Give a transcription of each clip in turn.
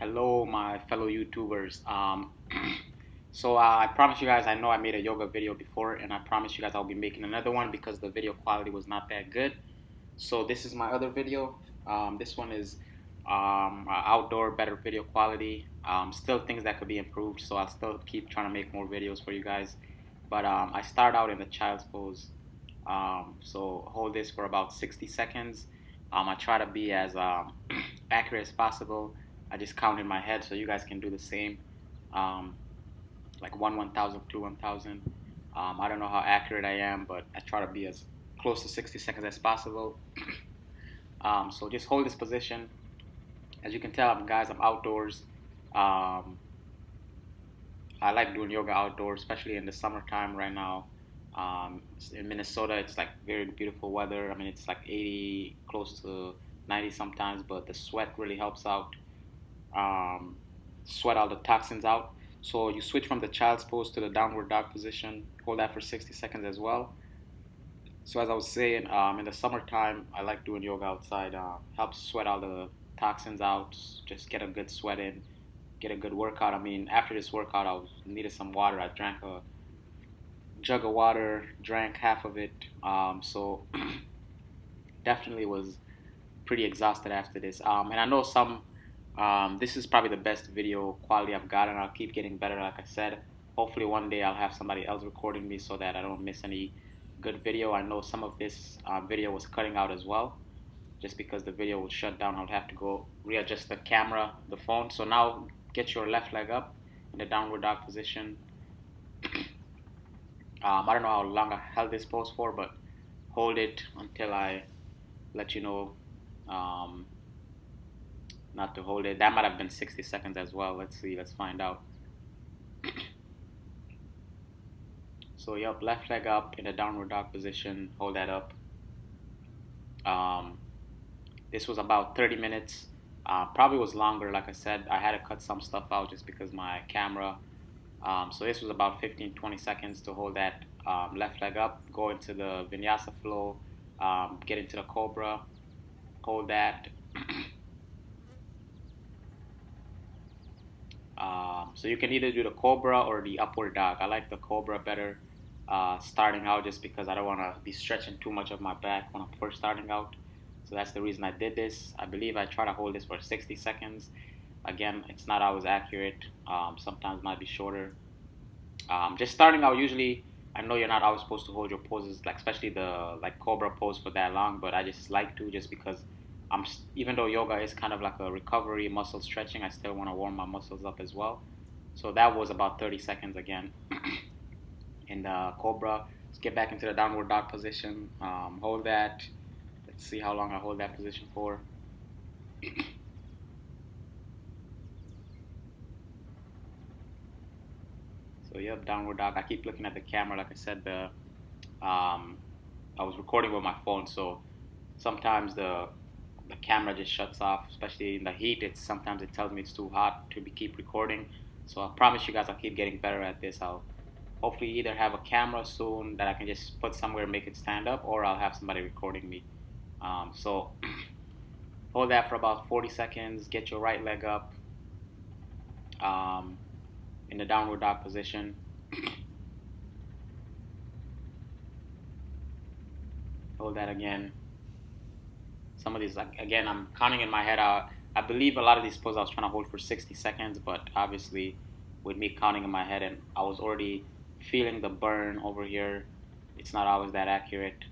Hello, my fellow YouTubers. I promise you guys, I know I made a yoga video before, and I promise you guys I'll be making another one because the video quality was not that good. So this is my other video. This one is outdoor, better video quality. Still things that could be improved, so I'll still keep trying to make more videos for you guys. But I start out in the child's pose. So hold this for about 60 seconds. I try to be as accurate as possible. I just count in my head, so you guys can do the same. Um, like 1,000, 2, 1,000. I don't know how accurate I am, but I try to be as close to 60 seconds as possible. So just hold this position. As you can tell, guys, I'm outdoors. Um, I like doing yoga outdoors, especially in the summertime right now. In Minnesota, it's like very beautiful weather. I mean, it's like 80, close to 90 sometimes, but the sweat really helps out. Um, Sweat all the toxins out. So you switch from the child's pose to the downward dog position. Hold that for 60 seconds as well. So as I was saying, in the summertime, I like doing yoga outside. Helps sweat all the toxins out. Just get a good sweat in, get a good workout. I mean, after this workout, needed some water. I drank a jug of water, drank half of it. Definitely was pretty exhausted after this. And I know this is probably the best video quality I've gotten. I'll keep getting better, like I said. Hopefully one day I'll have somebody else recording me so that I don't miss any good video. I know some of this video was cutting out as well. Just because the video was shut down, I would have to go readjust the camera, the phone. So now get your left leg up in the downward dog position. I don't know how long I held this pose for, but hold it until I let you know um, not to hold it. That might have been 60 seconds as well. Let's see. Let's find out. So, yep, left leg up in the downward dog position. Hold that up. Um, this was about 30 minutes. Probably was longer. Like I said, I had to cut some stuff out just because my camera. So this was about 15, 20 seconds to hold that left leg up. Go into the vinyasa flow. Get into the cobra. Hold that. So you can either do the cobra or the upward dog. I like the cobra better starting out just because I don't want to be stretching too much of my back when I'm first starting out. So that's the reason I did this. I believe I try to hold this for 60 seconds. Again, it's not always accurate. Sometimes it might be shorter. Just starting out, usually I know you're not always supposed to hold your poses, like especially the like cobra pose for that long, but I just like to just because even though yoga is kind of like a recovery muscle stretching, I still want to warm my muscles up as well. So that was about 30 seconds again in the cobra. Let's get back into the downward dog position. Hold that. Let's see how long I hold that position for. So yep, downward dog. I keep looking at the camera. Like I said, I was recording with my phone, so sometimes the camera just shuts off, especially in the heat. Sometimes it tells me it's too hot to keep recording. So I promise you guys I'll keep getting better at this. I'll hopefully either have a camera soon that I can just put somewhere and make it stand up, or I'll have somebody recording me. So hold that for about 40 seconds. Get your right leg up um, in the downward dog position. Hold that again. Some of these, like again, I'm counting in my head. I believe a lot of these poses I was trying to hold for 60 seconds, but obviously, with me counting in my head, and I was already feeling the burn over here. It's not always that accurate.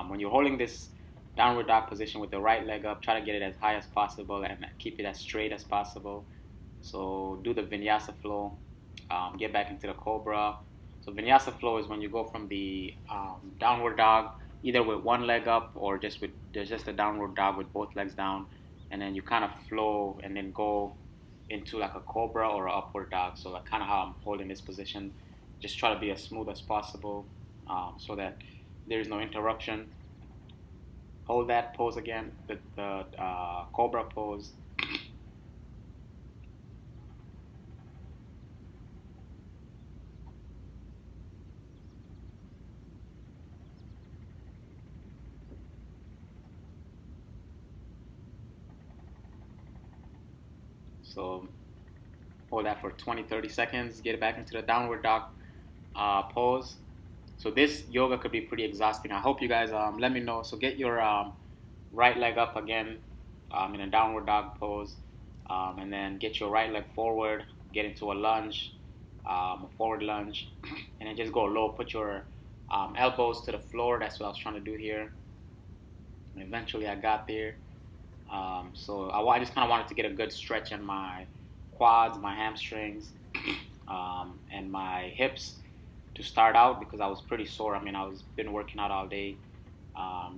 When you're holding this downward dog position with the right leg up, try to get it as high as possible and keep it as straight as possible. So do the vinyasa flow. Get back into the cobra. So vinyasa flow is when you go from the downward dog either with one leg up or just with there's just a downward dog with both legs down, and then you kind of flow and then go into like a cobra or an upward dog. So like kind of how I'm holding this position. Just try to be as smooth as possible so that there is no interruption. Hold that pose again, the cobra pose. So hold that for 20-30 seconds. Get it back into the downward dog pose. So this yoga could be pretty exhausting. I hope you guys let me know. So get your right leg up again in a downward dog pose, and then get your right leg forward. Get into a lunge, a forward lunge, and then just go low. Put your elbows to the floor. That's what I was trying to do here. And eventually I got there. So I just kind of wanted to get a good stretch in my quads, my hamstrings, and my hips to start out because I was pretty sore. I mean, I was been working out all day.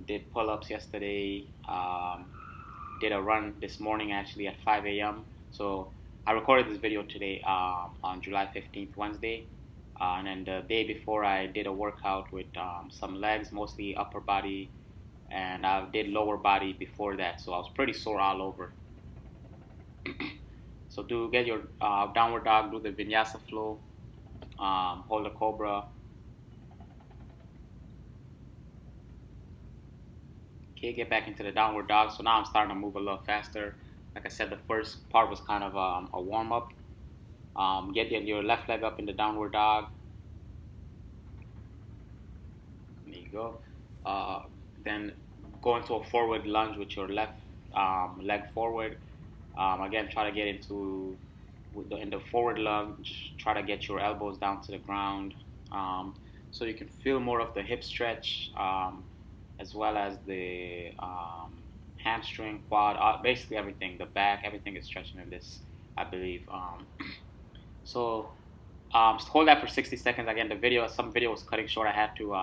Did pull-ups yesterday. Did a run this morning actually at 5 a.m. So I recorded this video today on July 15th, Wednesday. And then the day before I did a workout with some legs, mostly upper body, and I did lower body before that. So I was pretty sore all over. So do get your downward dog, do the vinyasa flow, hold the cobra. Okay, get back into the downward dog. So now I'm starting to move a little faster. Like I said, the first part was kind of a warm up. Get your left leg up in the downward dog. There you go. Then go into a forward lunge with your left leg forward. Again, try to get into in the forward lunge. Try to get your elbows down to the ground, so you can feel more of the hip stretch, as well as the hamstring, quad, basically everything. The back, everything is stretching in this, I believe. So hold that for 60 seconds. Again, some video was cutting short. I had to,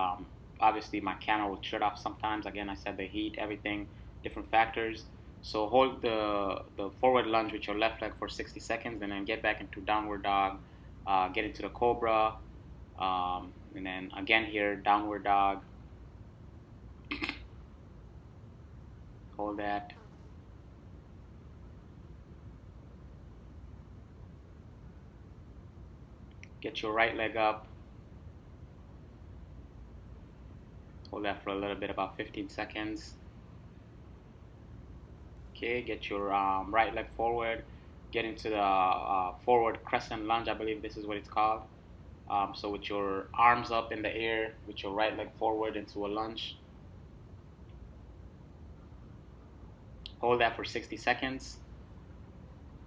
obviously my camera would shut off sometimes. Again, I said the heat, everything, different factors. So hold the forward lunge with your left leg for 60 seconds and then get back into downward dog, get into the cobra, and then again here, downward dog. Hold that. Get your right leg up. Hold that for a little bit, about 15 seconds. Okay, get your right leg forward. Get into the forward crescent lunge, I believe this is what it's called. So with your arms up in the air, with your right leg forward into a lunge. Hold that for 60 seconds.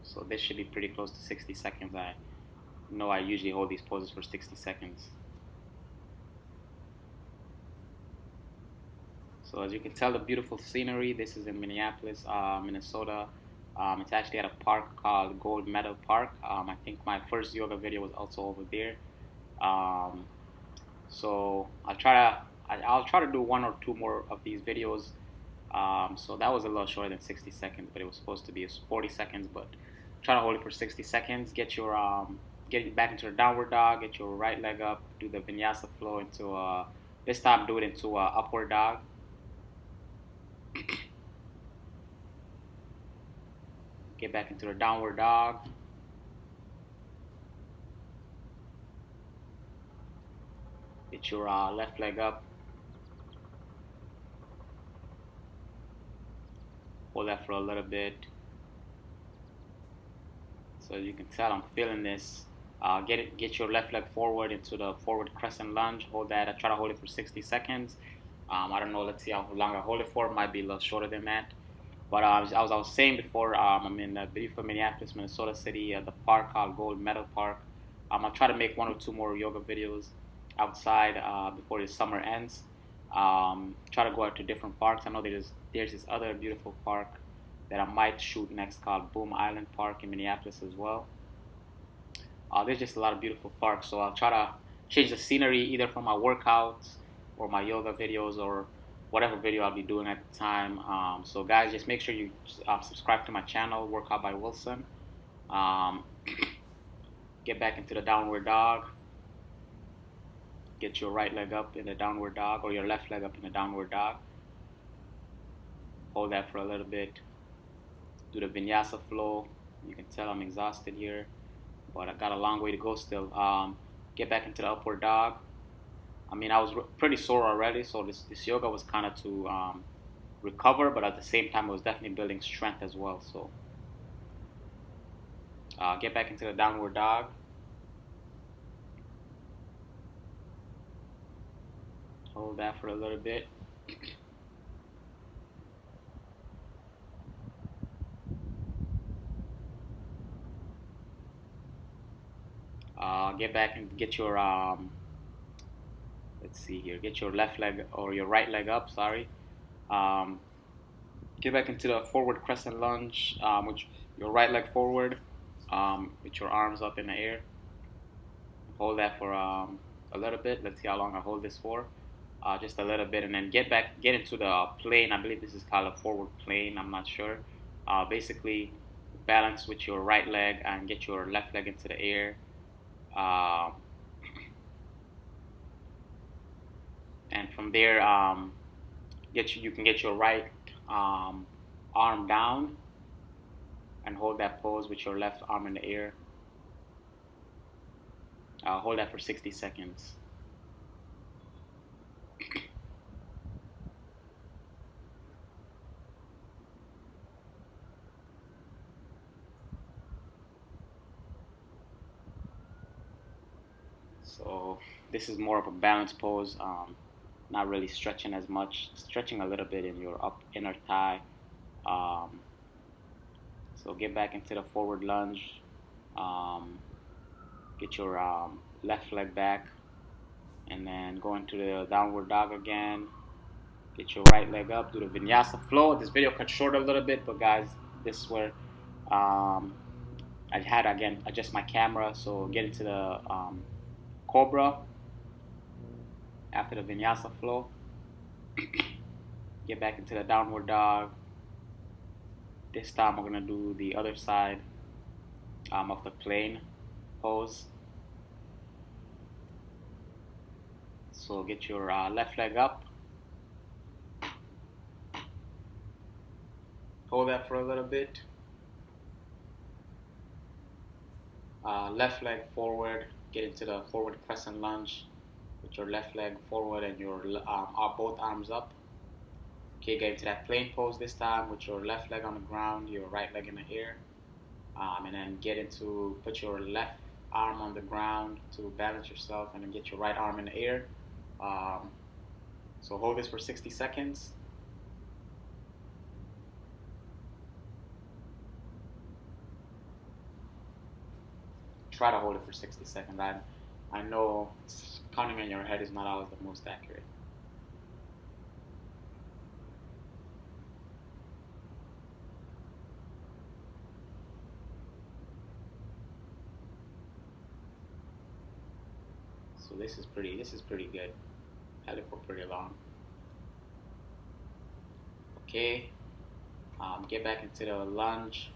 So this should be pretty close to 60 seconds. I know I usually hold these poses for 60 seconds. So as you can tell, the beautiful scenery. This is in Minneapolis, Minnesota. It's actually at a park called Gold Medal Park. I think my first yoga video was also over there. So I'll try to do one or two more of these videos. So that was a little shorter than 60 seconds, but it was supposed to be 40 seconds. But try to hold it for 60 seconds. Get back into the downward dog. Get your right leg up. Do the vinyasa flow into this time do it into a upward dog. Get back into the downward dog. Get your left leg up. Hold that for a little bit. So as you can tell, I'm feeling this. Get your left leg forward into the forward crescent lunge. Hold that. I try to hold it for 60 seconds. I don't know. Let's see how long I hold it for. It might be a little shorter than that. But I was saying before, I'm in beautiful Minneapolis, Minnesota city, the park called Gold Medal Park. I'll try to make one or two more yoga videos outside before the summer ends. Try to go out to different parks. I know there's this other beautiful park that I might shoot next called Boom Island Park in Minneapolis as well. There's just a lot of beautiful parks, so I'll try to change the scenery either for my workouts or my yoga videos or whatever video I'll be doing at the time. So guys, just make sure you subscribe to my channel, Workout by Wilson. Get back into the downward dog. Get your right leg up in the downward dog or your left leg up in the downward dog. Hold that for a little bit. Do the vinyasa flow. You can tell I'm exhausted here, but I got a long way to go still. Get back into the upward dog. I mean, I was pretty sore already, so this yoga was kind of to recover, but at the same time, it was definitely building strength as well. So Get back into the downward dog. Hold that for a little bit. Get back and get your let's see here. Get your left leg or your right leg up. Sorry. Um, get back into the forward crescent lunge with your right leg forward, with your arms up in the air. Hold that for a little bit. Let's see how long I hold this for. Just a little bit, and then get into the plane. I believe this is called a forward plane. I'm not sure. Basically, balance with your right leg and get your left leg into the air. And from there, you can get your right arm down and hold that pose with your left arm in the air. Hold that for 60 seconds. So this is more of a balance pose, not really stretching as much, stretching a little bit in your inner thigh. So get back into the forward lunge. Get your left leg back, and then go into the downward dog again. Get your right leg up. Do the vinyasa flow. This video cut short a little bit, but guys, this is where I had again adjust my camera. So get into the cobra after the vinyasa flow. Get back into the downward dog. This time we're gonna do the other side of the plane pose. So get your left leg up. Hold that for a little bit. Left leg forward. Get into the forward crescent lunge with your left leg forward and your both arms up. Okay, get into that plane pose this time with your left leg on the ground, your right leg in the air. And then put your left arm on the ground to balance yourself, and then get your right arm in the air. So hold this for 60 seconds. Try to hold it for 60 seconds. I know counting in your head is not always the most accurate. So this is pretty good. Held it for pretty long. Okay, get back into the lunge,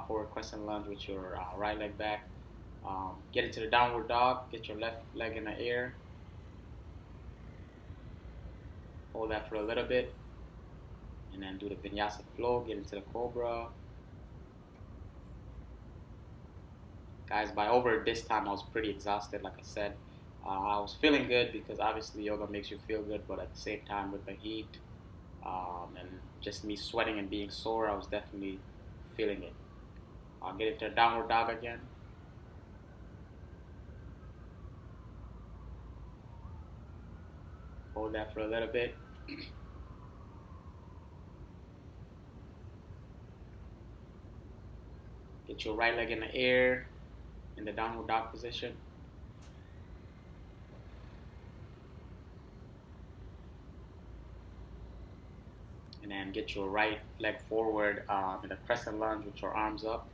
forward crescent lunge with your right leg back. Get into the downward dog. Get your left leg in the air. Hold that for a little bit, and then do the vinyasa flow. Get into the cobra. Guys, by over this time, I was pretty exhausted. Like I said, I was feeling good because obviously yoga makes you feel good, but at the same time with the heat and just me sweating and being sore, I was definitely feeling it. I'll get into the downward dog again. Hold that for a little bit. Get your right leg in the air in the downward dog position. And then get your right leg forward in a crescent lunge with your arms up.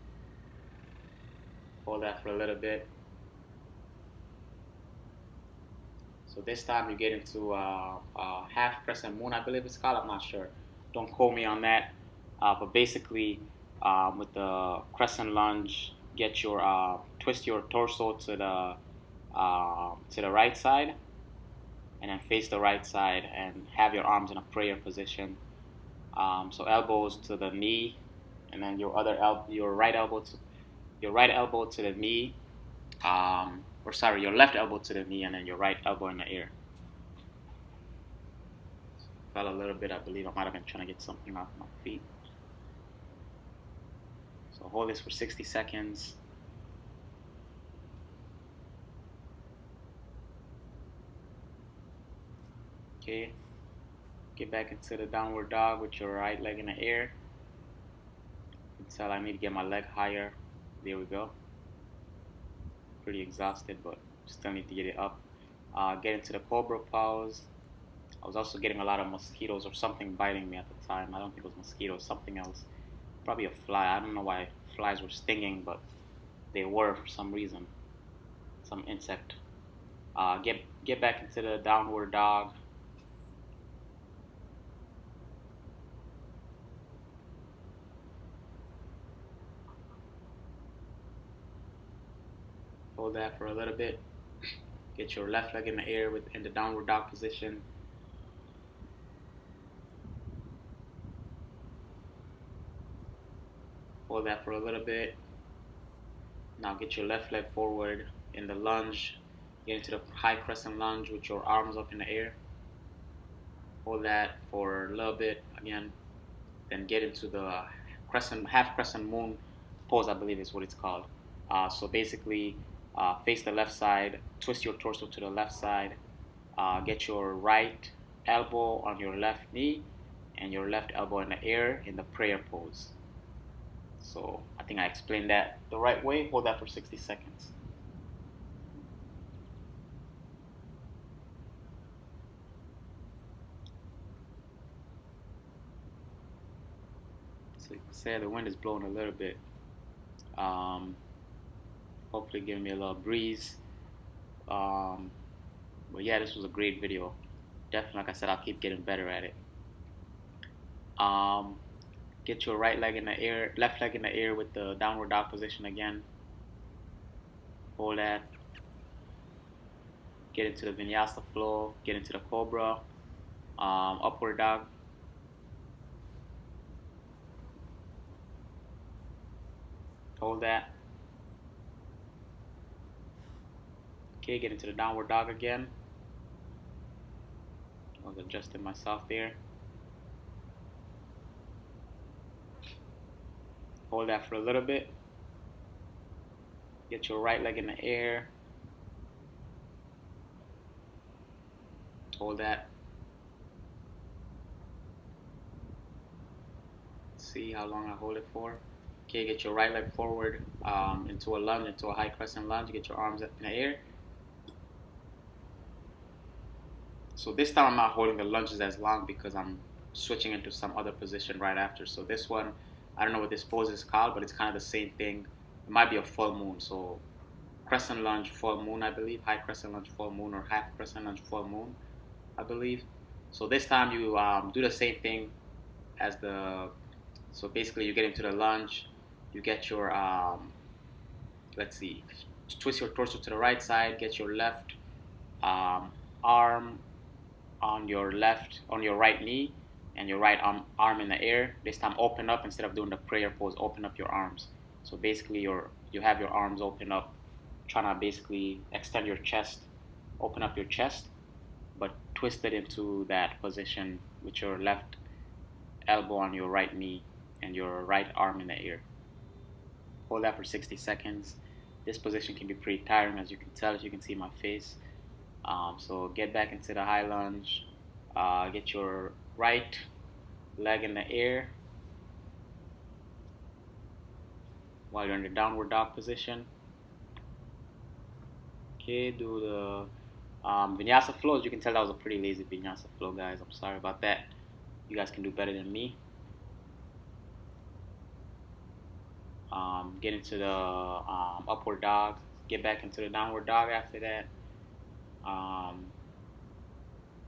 Hold that for a little bit. So this time you get into half crescent moon, I believe it's called. I'm not sure. Don't quote me on that. But basically, with the crescent lunge, twist your torso to the right side, and then face the right side, and have your arms in a prayer position. So elbows to the knee, and then your right elbow to the knee. Your left elbow to the knee, and then your right elbow in the air. Fell a little bit, I believe I might have been trying to get something off my feet. So hold this for 60 seconds. Okay, get back into the downward dog with your right leg in the air. You can tell I need to get my leg higher. There we go. Pretty exhausted, but still need to get it up. Get into the cobra pose. I was also getting a lot of mosquitoes or something biting me at the time. I don't think it was mosquitoes, something else. Probably a fly. I don't know why flies were stinging, but they were for some reason. Some insect. Get back into the downward dog. Hold that for a little bit. Get your left leg in the air in the downward dog position. Hold that for a little bit. Now get your left leg forward in the lunge. Get into the high crescent lunge with your arms up in the air. Hold that for a little bit again. Then get into the half crescent moon pose, I believe is what it's called. So basically, face the left side, twist your torso to the left side, get your right elbow on your left knee, and your left elbow in the air in the prayer pose. So I think I explained that the right way. Hold that for 60 seconds. So you can say the wind is blowing a little bit. Hopefully giving me a little breeze. But yeah, this was a great video. Definitely, like I said, I'll keep getting better at it. Get your right leg in the air, left leg in the air with the downward dog position again. Hold that. Get into the vinyasa flow. Get into the cobra. Upward dog. Hold that. Okay, get into the downward dog again. I was adjusting myself there. Hold that for a little bit. Get your right leg in the air. Hold that. See how long I hold it for. Okay, get your right leg forward into a lunge, into a high crescent lunge. Get your arms up in the air. So this time I'm not holding the lunges as long because I'm switching into some other position right after. So this one, I don't know what this pose is called, but it's kind of the same thing. It might be a full moon. So crescent lunge, full moon, I believe. High crescent lunge, full moon, or half crescent lunge, full moon, I believe. So this time you do the same thing as so basically you get into the lunge. You get your, let's see, twist your torso to the right side. Get your left arm on your right knee, and your right arm in the air. This time open up instead of doing the prayer pose. Open up your arms. So basically you have your arms open up, trying to basically extend your chest, open up your chest, but twist it into that position with your left elbow on your right knee and your right arm in the air. Hold that for 60 seconds. This position can be pretty tiring, as you can tell, as you can see my face. So get back into the high lunge. Get your right leg in the air while you're in the downward dog position. Okay, do the vinyasa flow. As you can tell, that was a pretty lazy vinyasa flow, guys. I'm sorry about that. You guys can do better than me. Get into the upward dog. Get back into the downward dog after that.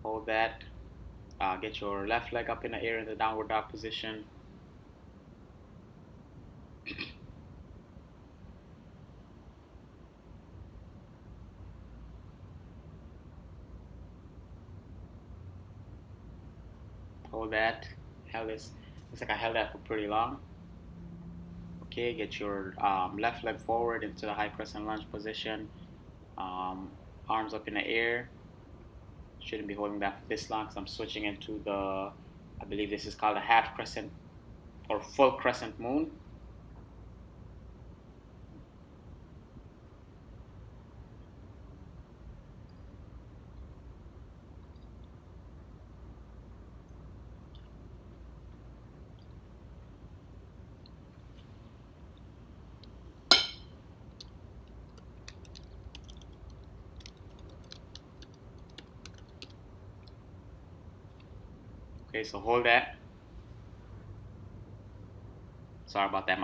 Hold that. Get your left leg up in the air in the downward dog position. Hold that. Looks like I held that for pretty long. Okay, get your left leg forward into the high crescent lunge position. Arms up in the air. Shouldn't be holding that for this long because I'm switching into I believe this is called a half crescent or full crescent moon. Okay, so hold that. Sorry about that.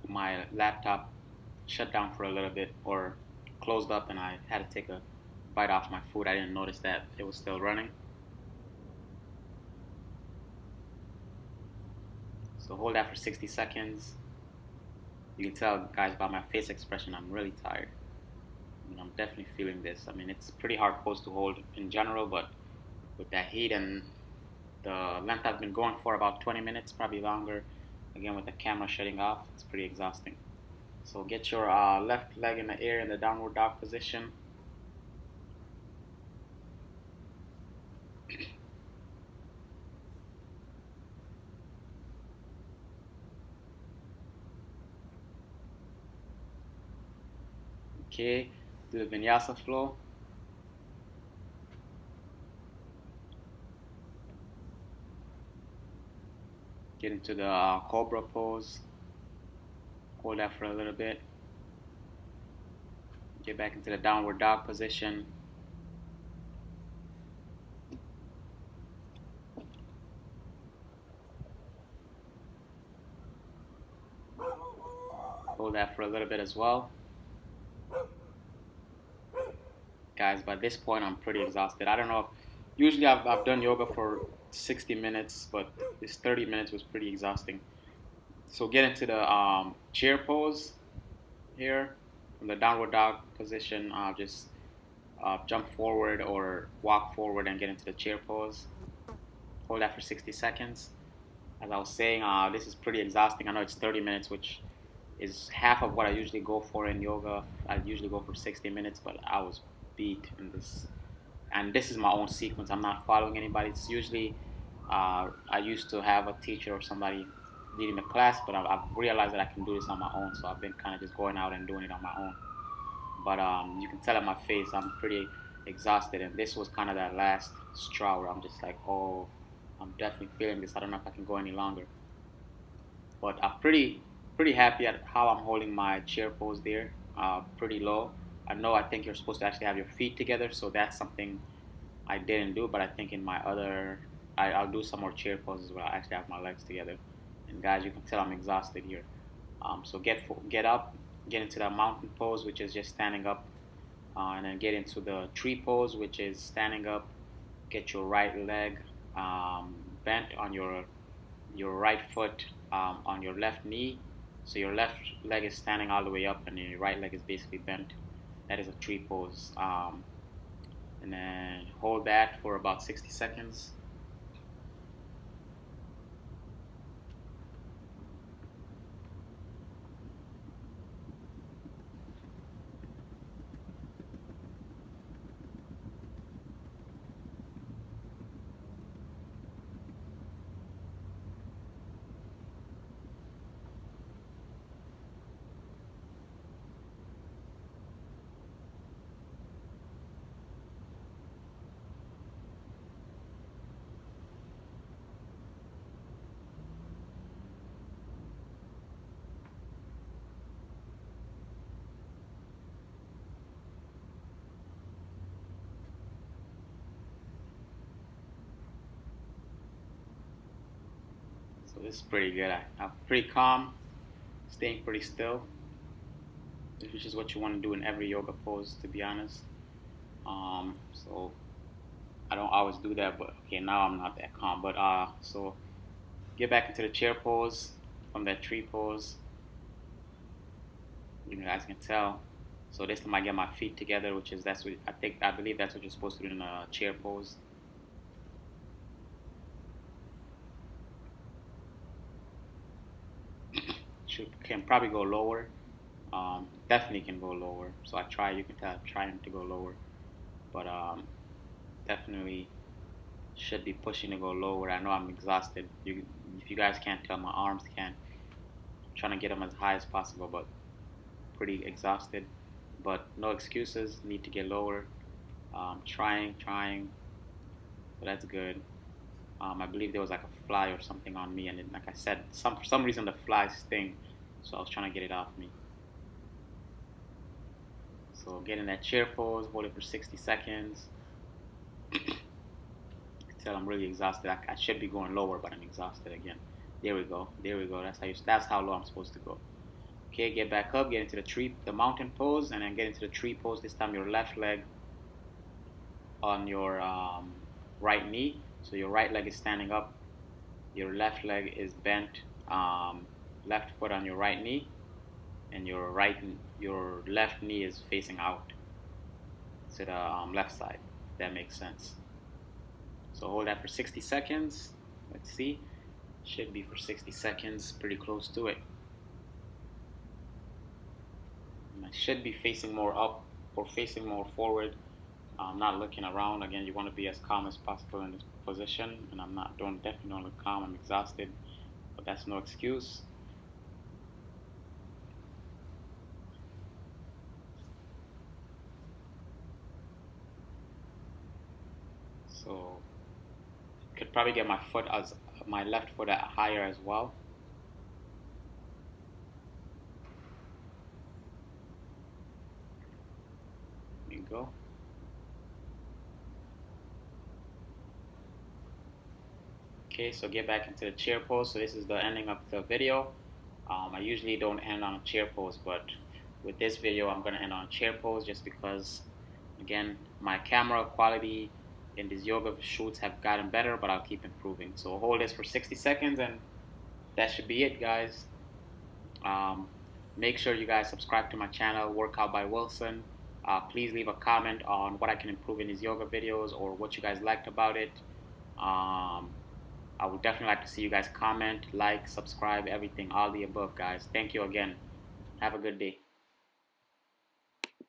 My laptop shut down for a little bit or closed up, and I had to take a bite off my food. I didn't notice that it was still running. So hold that for 60 seconds. You can tell, guys, by my face expression, I'm really tired. I'm definitely feeling this. I mean, it's pretty hard pose to hold in general, but with that heat and the length I've been going for, about 20 minutes, probably longer. Again, with the camera shutting off, it's pretty exhausting. So get your left leg in the air in the downward dog position. Okay, do the vinyasa flow. Get into the cobra pose. Hold that for a little bit. Get back into the downward dog position. Hold that for a little bit as well. Guys, by this point, I'm pretty exhausted. I don't know if, usually I've done yoga for 60 minutes, but this 30 minutes was pretty exhausting. So get into the chair pose here. From the downward dog position, just jump forward or walk forward and get into the chair pose. Hold that for 60 seconds. As I was saying, this is pretty exhausting. I know it's 30 minutes, which is half of what I usually go for in yoga. I usually go for 60 minutes, but I was beat in this. And this is my own sequence. I'm not following anybody. It's usually, I used to have a teacher or somebody leading the class, but I've realized that I can do this on my own. So I've been kind of just going out and doing it on my own. But you can tell at my face, I'm pretty exhausted. And this was kind of that last straw where I'm just like, oh, I'm definitely feeling this. I don't know if I can go any longer. But I'm pretty happy at how I'm holding my chair pose there. Pretty low. I think you're supposed to actually have your feet together, so that's something I didn't do. But I think in my other, I'll do some more chair poses where I actually have my legs together. And guys, you can tell I'm exhausted here. So get up, get into the mountain pose, which is just standing up, and then get into the tree pose, which is standing up. Get your right leg bent on your right foot on your left knee. So your left leg is standing all the way up, and your right leg is basically bent. That is a tree pose. And then hold that for about 60 seconds. So this is pretty good. I'm pretty calm, staying pretty still, which is what you want to do in every yoga pose, to be honest. So I don't always do that, but okay, now I'm not that calm. But so get back into the chair pose from that tree pose. You guys can tell. So this time I get my feet together, which is that's what I believe that's what you're supposed to do in a chair pose. Can probably go lower. Definitely can go lower. So I try. You can tell I'm trying to go lower, but definitely should be pushing to go lower. I know I'm exhausted. If you guys can't tell, my arms can't. I'm trying to get them as high as possible, but pretty exhausted. But no excuses. Need to get lower. Trying. But that's good. I believe there was like a fly or something on me, and it, like I said, for some reason the fly sting. So I was trying to get it off me. So get in that chair pose, hold it for 60 seconds. tell I'm really exhausted. I should be going lower, but I'm exhausted again. There we go. There we go. That's how low I'm supposed to go. Okay, get back up, get into the mountain pose, and then get into the tree pose. This time your left leg on your right knee. So your right leg is standing up, your left leg is bent, left foot on your right knee, and your left knee is facing out to the left side. If that makes sense. So hold that for 60 seconds. Let's see. Should be for 60 seconds, pretty close to it. And I should be facing more up or facing more forward. I'm not looking around. Again, you want to be as calm as possible in this position, and I'm not doing definitely don't look calm. I'm exhausted, but that's no excuse. So could probably get my left foot at higher as well. There you go. Okay, so get back into the chair pose. So this is the ending of the video. I usually don't end on a chair pose, but with this video, I'm gonna end on a chair pose just because, again, my camera quality in these yoga shoots have gotten better, but I'll keep improving. So hold this for 60 seconds, and that should be it, guys. Um, Make sure you guys subscribe to my channel, Workout by Wilson. Please leave a comment on what I can improve in these yoga videos or what you guys liked about it. I would definitely like to see you guys comment, like, subscribe, everything, all the above, guys. Thank you again. Have a good day.